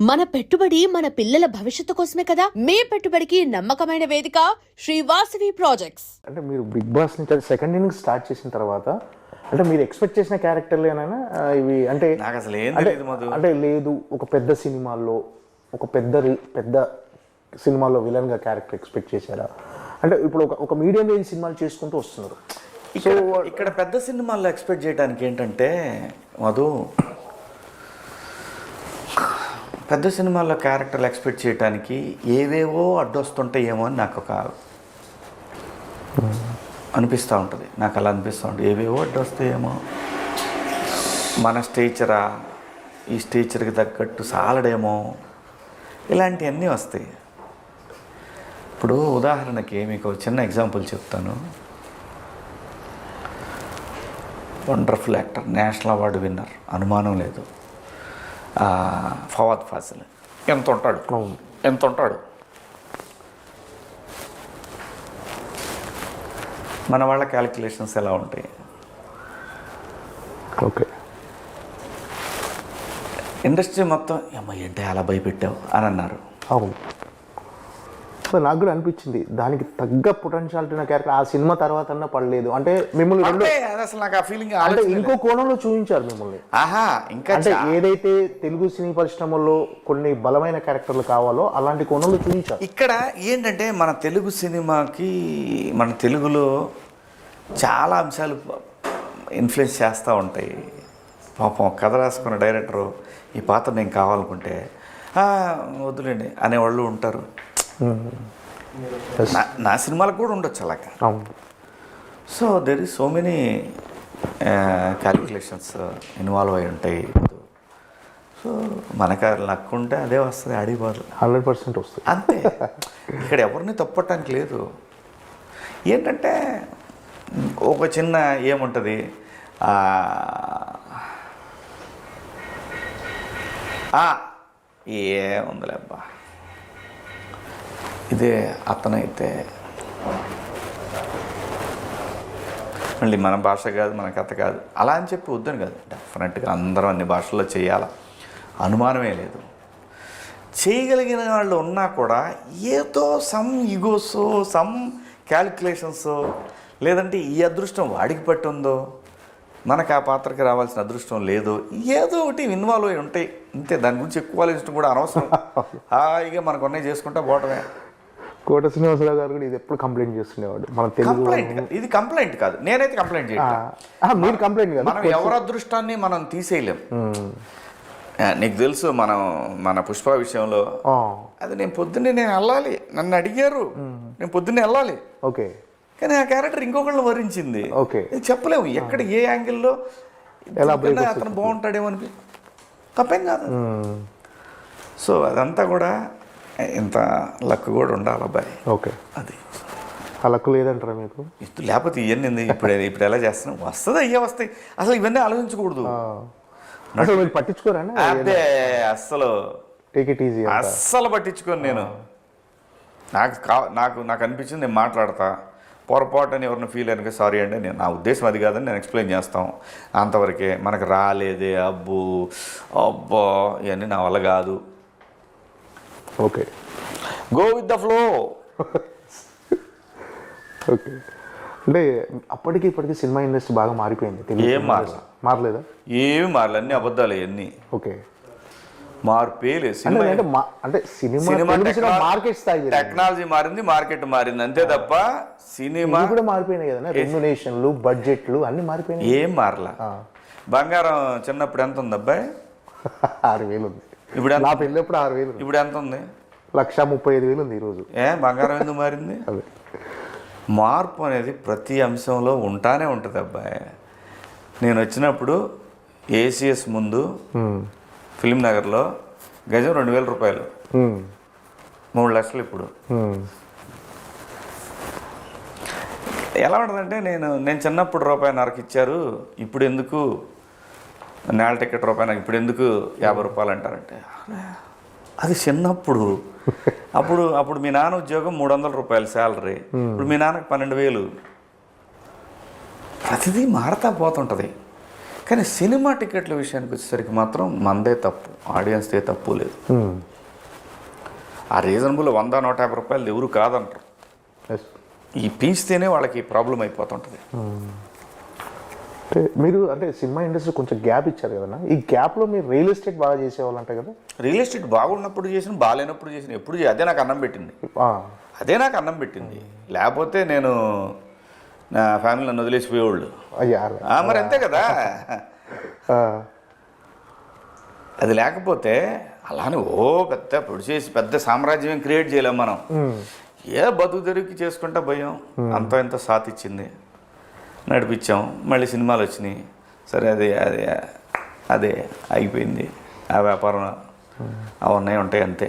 మన పెట్టుబడి మన పిల్లల భవిష్యత్తు కోసమే కదా. మీ పెట్టుబడికి నమ్మకమైన వేదిక శ్రీ వాసవి ప్రాజెక్ట్స్. అంటే మీరు బిగ్ బాస్ నుంచి సెకండ్ ఇన్నింగ్ స్టార్ట్ చేసిన తర్వాత అంటే మీరు ఎక్స్పెక్ట్ చేసిన క్యారెక్టర్లేనైనా ఇవి అంటే నాకు అసలు ఏం తెలియదు మధు. అంటే లేదు ఒక పెద్ద సినిమాల్లో ఒక పెద్ద సినిమాల్లో విలన్ గా క్యారెక్టర్ ఎక్స్పెక్ట్ చేశారా? అంటే ఇప్పుడు ఒక మీడియం రేంజ్ సినిమాలు చేసుకుంటూ వస్తున్నారు. ఇక్కడ పెద్ద సినిమాల్లో ఎక్స్పెక్ట్ చేయడానికి ఏంటంటే మధు, పెద్ద సినిమాల్లో క్యారెక్టర్లు ఎక్స్పెక్ట్ చేయడానికి ఏవేవో అడ్డొస్తుంటాయేమో అని నాకు ఒక అనిపిస్తూ ఉంటుంది. నాకు అలా అనిపిస్తూ ఉంటుంది, ఏవేవో అడ్డొస్తాయేమో, మన స్టేచరా ఈ స్టేచర్కి తగ్గట్టు సాలడేమో, ఇలాంటివన్నీ వస్తాయి. ఇప్పుడు ఉదాహరణకి మీకు చిన్న ఎగ్జాంపుల్ చెప్తాను. Wonderful actor, national award winner, అనుమానం లేదు, ఫవాద్ ఫాసిల్ ఎంత ఉంటాడు. మన వాళ్ళ క్యాలిక్యులేషన్స్ ఎలా ఉంటాయి? ఓకే, ఇండస్ట్రీ మొత్తం అమ్మ ఏంటి అలా భయపెట్టావు అని అన్నారు. అవును, నాకు కూడా అనిపించింది దానికి తగ్గ పొటెన్షియాలిటీ ఉన్న క్యారెక్టర్ ఆ సినిమా తర్వాత అన్నా పడలేదు. అంటే మిమ్మల్ని అసలు నాకు ఆ ఫీలింగ్ అంటే ఇంకో కోణంలో చూపించారు మిమ్మల్ని. ఇంకా అంటే ఏదైతే తెలుగు సినీ పరిశ్రమలో కొన్ని బలమైన క్యారెక్టర్లు కావాలో అలాంటి కోణంలో చూపించారు. ఇక్కడ ఏంటంటే మన తెలుగు సినిమాకి, మన తెలుగులో చాలా అంశాలు ఇన్ఫ్లుయెన్స్ చేస్తూ ఉంటాయి. పాపం కథ రాసుకున్న డైరెక్టరు ఈ పాత్ర నేను కావాలనుకుంటే వద్దులేండి అనేవాళ్ళు ఉంటారు. నా సినిమాలకు కూడా ఉండొచ్చు అలాగా. So there is so many calculations involve అయి ఉంటాయి. సో మనకు లక్ ఉంటే అదే వస్తుంది, అడిగిపోదు 100% వస్తుంది అంతే. ఇక్కడ ఎవరిని తప్పటానికి లేదు. ఏంటంటే ఒక చిన్న ఏముంటుంది, ఏముందిలే అబ్బా, ఇదే అతనైతే మళ్ళీ మన భాష కాదు, మన కథ కాదు అలా అని చెప్పి వద్దని కాదు. డెఫినెట్గా అందరం అన్ని భాషల్లో చేయాలి, అనుమానమే లేదు. చేయగలిగిన వాళ్ళు ఉన్నా కూడా ఏదో సమ్ ఈగోసో, సమ్ క్యాలిక్యులేషన్సో, లేదంటే ఈ అదృష్టం వాడికి పట్టి ఉందో, మనకు ఆ పాత్రకి రావాల్సిన అదృష్టం లేదో, ఏదో ఒకటి ఇన్వాల్వ్ అయి ఉంటాయి అంతే. దాని గురించి ఎక్కువ ఆలోచించడం కూడా అనవసరం. హాయిగా మనకు ఉన్నాయి చేసుకుంటా పోవటమే. కోట శ్రీనివాసరావు గారు కూడా ఇది ఎప్పుడు కంప్లైంట్ చేస్తుండేవాడు. మన ఇది కంప్లైంట్ కాదు, నేనైతే కంప్లైంట్ చేయను. మీరు కంప్లైంట్ కాదు, మనం ఎవరి అదృష్టాన్ని మనం తీసేయలేం. నీకు తెలుసు మన పుష్ప విషయంలో అది నేను పొద్దున్నే వెళ్ళాలి, నన్ను అడిగారు, నేను పొద్దున్నే వెళ్ళాలి. ఓకే, కానీ ఆ క్యారెక్టర్ ఇంకొకళ్ళు వరించింది. ఓకే, చెప్పలేము ఎక్కడ ఏ యాంగిల్లో అతను బాగుంటాడేమో అని. తప్పేం కాదు. సో అదంతా కూడా ఇంత లక్ కూడా ఉండాలి అబ్బాయి. ఓకే, అది ఆ లక్ లేదంటారా మీకు? లేకపోతే ఇవన్నీ ఇప్పుడు ఎలా చేస్తున్నాం, వస్తుంది అయ్యే వస్తాయి. అసలు ఇవన్నీ ఆలోచించకూడదు. అసలు మీరు పట్టించుకోరా? అదే అస్సలు టేక్ ఇట్ ఈజీ, అస్సలు పట్టించుకోను నేను. నాకు అనిపించింది నేను మాట్లాడతా, పొరపాటు అని ఎవరిని ఫీల్ అయినా సారీ అండి, నేను నా ఉద్దేశం అది కాదని నేను ఎక్స్ప్లెయిన్ చేస్తాం, అంతవరకే. మనకు రాలేదే అబ్బో ఇవన్నీ నా వల్ల కాదు. Okay, go with the flow. Okay, అంటే అప్పటికి ఇప్పటికి సినిమా ఇండస్ట్రీ బాగా మారిపోయింది. ఏం మారలేదా? ఏమి మారలే, అన్ని అబద్ధాలు ఇవన్నీ. ఓకే, మార్పే లేదు. అంటే సినిమా మార్కెట్ స్థాయి, టెక్నాలజీ మారింది, మార్కెట్ మారింది, అంతే తప్ప సినిమా కూడా మారిపోయినాయి కదా. రెమ్యునేషన్లు, బడ్జెట్లు అన్ని మారిపోయినాయి. ఏం మారలా. బంగారం చిన్నప్పుడు ఎంత ఉంది అబ్బాయి? 6,000 ఉంది. ఇప్పుడు నా పెళ్ళప్పుడు 6,000. ఇప్పుడు ఎంత ఉంది? 1,35,000 ఉంది ఈరోజు. బంగారం ఎందుకు మారింది? అదే మార్పు అనేది ప్రతి అంశంలో ఉంటానే ఉంటుంది అబ్బాయి. నేను వచ్చినప్పుడు ఏసీఎస్ ముందు ఫిలిం నగర్లో గజం 2,000 రూపాయలు, 3 లక్షలు. ఇప్పుడు ఎలా ఉంటుందంటే, నేను చిన్నప్పుడు ₹1.5 ఇచ్చారు, ఇప్పుడు ఎందుకు నేల టికెట్ ₹1, ఇప్పుడు ఎందుకు 50 రూపాయలు అంటారంటే, అది చిన్నప్పుడు. అప్పుడు మీ నాన్న ఉద్యోగం 300 రూపాయలు శాలరీ, ఇప్పుడు మీ నాన్నకు 12,000. ప్రతిదీ మారుతా పోతుంటుంది. కానీ సినిమా టికెట్ల విషయానికి వచ్చేసరికి మాత్రం మనదే తప్పు, ఆడియన్స్దే తప్పు లేదు. ఆ రీజనబుల్ 100-150 రూపాయలు ఎవరు కాదంటారు. ఈ పెంచితేనే వాళ్ళకి ప్రాబ్లం అయిపోతుంటుంది. అంటే మీరు అంటే సినిమా ఇండస్ట్రీ కొంచెం గ్యాప్ ఇచ్చారు కదన్నా, ఈ గ్యాప్లో మీరు రియల్ ఎస్టేట్ బాగా చేసేవాళ్ళంటే కదా. రియల్ ఎస్టేట్ బాగున్నప్పుడు చేసిన, బాగాలేనప్పుడు చేసిన, ఎప్పుడు అదే నాకు అన్నం పెట్టింది. అదే నాకు అన్నం పెట్టింది. లేకపోతే నేను నా ఫ్యామిలీ నన్ను వదిలేసిపోయేవాళ్ళు. మరి అంతే కదా. అది లేకపోతే అలానే పెద్ద పొడి చేసి పెద్ద సామ్రాజ్యం క్రియేట్ చేయలేం మనం. బతుకు తెరువుకి చేసుకుంటా భయం అంత ఇంత సాత్ ఇచ్చింది, నడిపించాం. మళ్ళీ సినిమాలు వచ్చినాయి, సరే అదే అదే అదే అయిపోయింది. ఆ వ్యాపారం అవన్నీ ఉంటాయి అంతే.